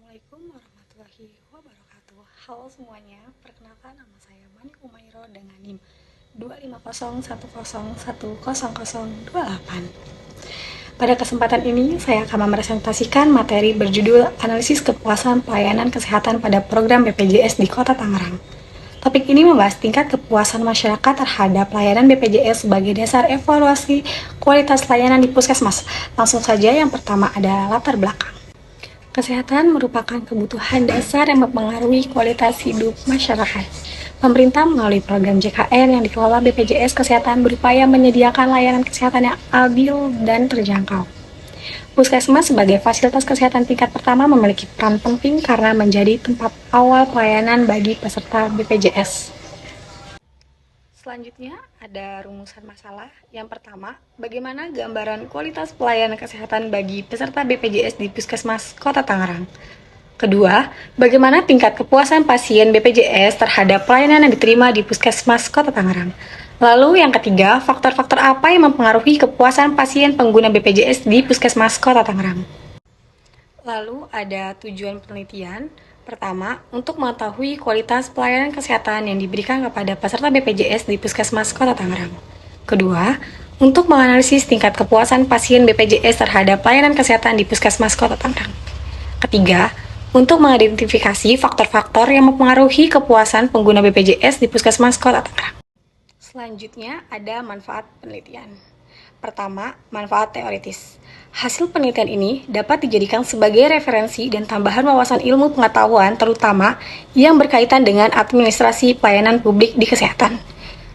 Assalamualaikum warahmatullahi wabarakatuh. Halo semuanya, perkenalkan nama saya Mani Umairo dengan NIM 25010101028. Pada kesempatan ini, saya akan mepresentasikan materi berjudul Analisis Kepuasan Pelayanan Kesehatan pada Program BPJS di Kota Tangerang. Topik ini membahas tingkat kepuasan masyarakat terhadap layanan BPJS sebagai dasar evaluasi kualitas layanan di Puskesmas. Langsung saja, yang pertama adalah latar belakang. Kesehatan merupakan kebutuhan dasar yang mempengaruhi kualitas hidup masyarakat. Pemerintah melalui program JKN yang dikelola BPJS Kesehatan berupaya menyediakan layanan kesehatan yang adil dan terjangkau. Puskesmas sebagai fasilitas kesehatan tingkat pertama memiliki peran penting karena menjadi tempat awal pelayanan bagi peserta BPJS. Selanjutnya ada rumusan masalah. Yang pertama, bagaimana gambaran kualitas pelayanan kesehatan bagi peserta BPJS di Puskesmas Kota Tangerang. Kedua, bagaimana tingkat kepuasan pasien BPJS terhadap pelayanan yang diterima di Puskesmas Kota Tangerang. Lalu yang ketiga, faktor-faktor apa yang mempengaruhi kepuasan pasien pengguna BPJS di Puskesmas Kota Tangerang. Lalu ada tujuan penelitian. Pertama, untuk mengetahui kualitas pelayanan kesehatan yang diberikan kepada peserta BPJS di Puskesmas Kota Tangerang. Kedua, untuk menganalisis tingkat kepuasan pasien BPJS terhadap pelayanan kesehatan di Puskesmas Kota Tangerang. Ketiga, untuk mengidentifikasi faktor-faktor yang mempengaruhi kepuasan pengguna BPJS di Puskesmas Kota Tangerang. Selanjutnya ada manfaat penelitian. Pertama, manfaat teoritis. Hasil penelitian ini dapat dijadikan sebagai referensi dan tambahan wawasan ilmu pengetahuan terutama yang berkaitan dengan administrasi pelayanan publik di kesehatan.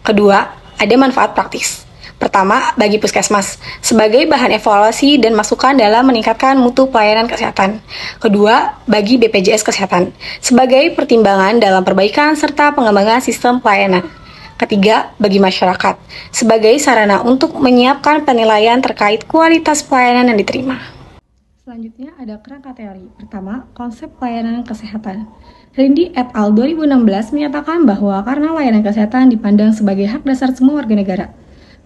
Kedua, ada manfaat praktis. Pertama, bagi Puskesmas, sebagai bahan evaluasi dan masukan dalam meningkatkan mutu pelayanan kesehatan. Kedua, bagi BPJS Kesehatan, sebagai pertimbangan dalam perbaikan serta pengembangan sistem pelayanan. Ketiga, bagi masyarakat, sebagai sarana untuk menyiapkan penilaian terkait kualitas pelayanan yang diterima. Selanjutnya ada kerangka teori. Pertama, konsep pelayanan kesehatan. Rindi et al. 2016 menyatakan bahwa karena layanan kesehatan dipandang sebagai hak dasar semua warga negara,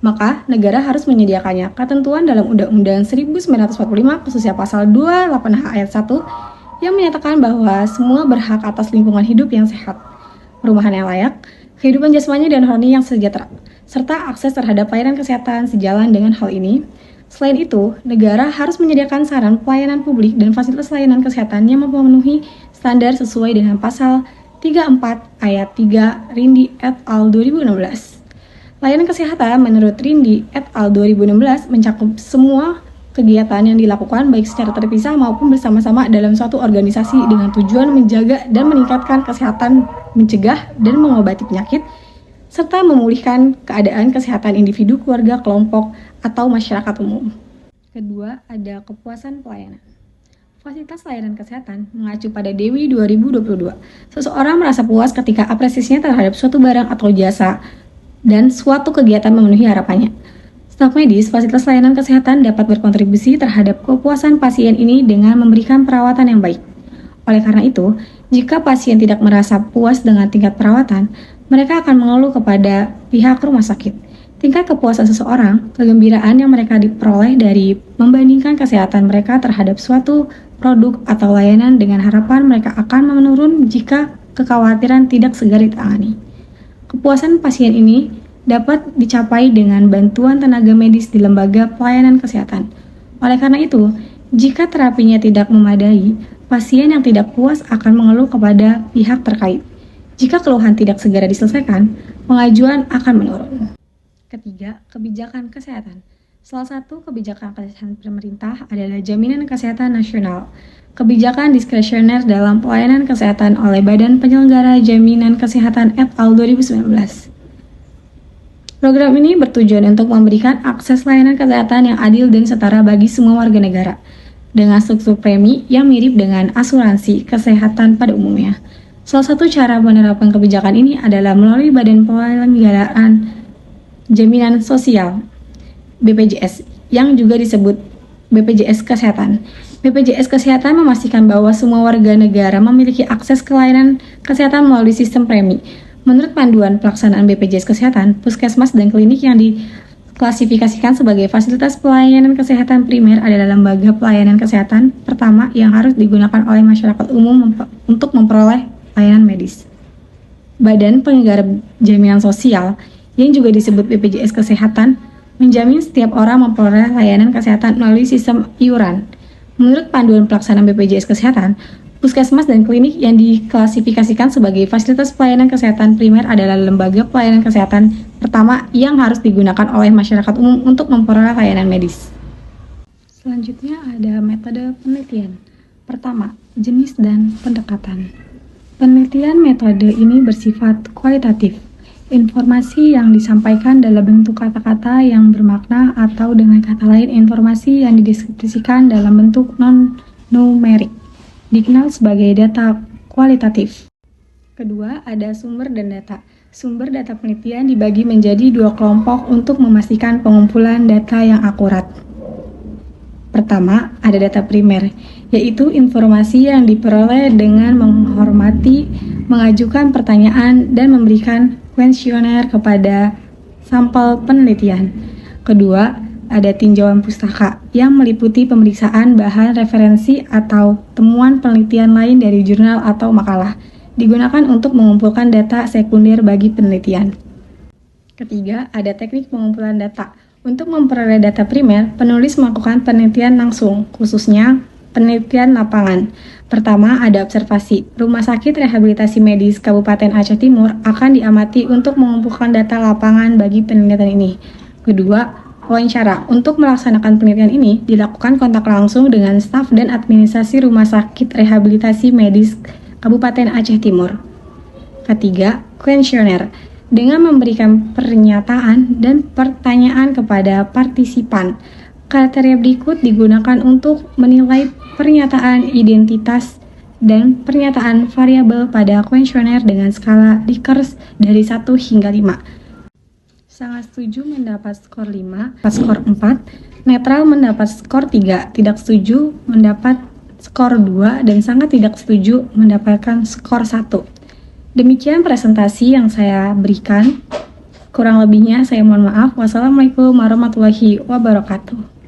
maka negara harus menyediakannya. Ketentuan dalam Undang-Undang 1945 khususnya pasal 28H ayat 1 yang menyatakan bahwa semua berhak atas lingkungan hidup yang sehat, perumahan yang layak, kehidupan jasmani dan rohani yang sejahtera, serta akses terhadap pelayanan kesehatan sejalan dengan hal ini. Selain itu, negara harus menyediakan saran pelayanan publik dan fasilitas layanan kesehatan yang memenuhi standar sesuai dengan pasal 34 ayat 3 Rindi et al. 2016. Layanan kesehatan menurut Rindi et al. 2016 mencakup semua kegiatan yang dilakukan baik secara terpisah maupun bersama-sama dalam suatu organisasi dengan tujuan menjaga dan meningkatkan kesehatan, mencegah dan mengobati penyakit, serta memulihkan keadaan kesehatan individu, keluarga, kelompok, atau masyarakat umum. Kedua, ada kepuasan pelayanan. Fasilitas layanan kesehatan mengacu pada Dewi 2022. Seseorang merasa puas ketika apresiasinya terhadap suatu barang atau jasa dan suatu kegiatan memenuhi harapannya. Staf medis, fasilitas layanan kesehatan dapat berkontribusi terhadap kepuasan pasien ini dengan memberikan perawatan yang baik. Oleh karena itu, jika pasien tidak merasa puas dengan tingkat perawatan, mereka akan mengeluh kepada pihak rumah sakit. Tingkat kepuasan seseorang, kegembiraan yang mereka diperoleh dari membandingkan kesehatan mereka terhadap suatu produk atau layanan dengan harapan mereka akan menurun jika kekhawatiran tidak segera ditangani. Kepuasan pasien ini dapat dicapai dengan bantuan tenaga medis di lembaga pelayanan kesehatan. Oleh karena itu, jika terapinya tidak memadai, pasien yang tidak puas akan mengeluh kepada pihak terkait. Jika keluhan tidak segera diselesaikan, pengajuan akan menurun. Ketiga, kebijakan kesehatan. Salah satu kebijakan kesehatan pemerintah adalah Jaminan Kesehatan Nasional. Kebijakan diskresioner dalam pelayanan kesehatan oleh Badan Penyelenggara Jaminan Kesehatan et al. 2019. Program ini bertujuan untuk memberikan akses layanan kesehatan yang adil dan setara bagi semua warga negara, dengan struktur premi yang mirip dengan asuransi kesehatan pada umumnya. Salah satu cara penerapan kebijakan ini adalah melalui Badan Penyelenggaraan Jaminan Sosial (BPJS) yang juga disebut BPJS Kesehatan. BPJS Kesehatan memastikan bahwa semua warga negara memiliki akses ke layanan kesehatan melalui sistem premi. Menurut panduan pelaksanaan BPJS Kesehatan, puskesmas dan klinik yang diklasifikasikan sebagai fasilitas pelayanan kesehatan primer adalah lembaga pelayanan kesehatan pertama yang harus digunakan oleh masyarakat umum untuk memperoleh layanan medis. Badan Penyelenggara Jaminan Sosial, yang juga disebut BPJS Kesehatan, menjamin setiap orang memperoleh layanan kesehatan melalui sistem iuran. Menurut panduan pelaksanaan BPJS Kesehatan, puskesmas dan klinik yang diklasifikasikan sebagai fasilitas pelayanan kesehatan primer adalah lembaga pelayanan kesehatan pertama yang harus digunakan oleh masyarakat umum untuk memperoleh layanan medis. Selanjutnya ada metode penelitian. Pertama, jenis dan pendekatan. Penelitian metode ini bersifat kualitatif. Informasi yang disampaikan dalam bentuk kata-kata yang bermakna atau dengan kata lain informasi yang dideskripsikan dalam bentuk non-numerik dikenal sebagai data kualitatif. Kedua, ada sumber dan data. Sumber data penelitian dibagi menjadi dua kelompok untuk memastikan pengumpulan data yang akurat. Pertama, ada data primer, yaitu informasi yang diperoleh dengan menghormati, mengajukan pertanyaan, dan memberikan kuesioner kepada sampel penelitian. Kedua, ada tinjauan pustaka yang meliputi pemeriksaan bahan referensi atau temuan penelitian lain dari jurnal atau makalah, digunakan untuk mengumpulkan data sekunder bagi penelitian. Ketiga, ada teknik pengumpulan data. Untuk memperoleh data primer, penulis melakukan penelitian langsung, khususnya penelitian lapangan. Pertama, ada observasi. Rumah Sakit Rehabilitasi Medis Kabupaten Aceh Timur akan diamati untuk mengumpulkan data lapangan bagi penelitian ini. Kedua, wawancara. Untuk melaksanakan penelitian ini, dilakukan kontak langsung dengan staf dan administrasi Rumah Sakit Rehabilitasi Medis Kabupaten Aceh Timur. Ketiga, kuesioner. Dengan memberikan pernyataan dan pertanyaan kepada partisipan. Kriteria berikut digunakan untuk menilai pernyataan identitas dan pernyataan variabel pada kuesioner dengan skala Likert dari 1 hingga 5. Sangat setuju mendapat skor 5, skor 4, netral mendapat skor 3, tidak setuju mendapat skor 2, dan sangat tidak setuju mendapatkan skor 1. Demikian presentasi yang saya berikan. Kurang lebihnya saya mohon maaf. Wassalamualaikum warahmatullahi wabarakatuh.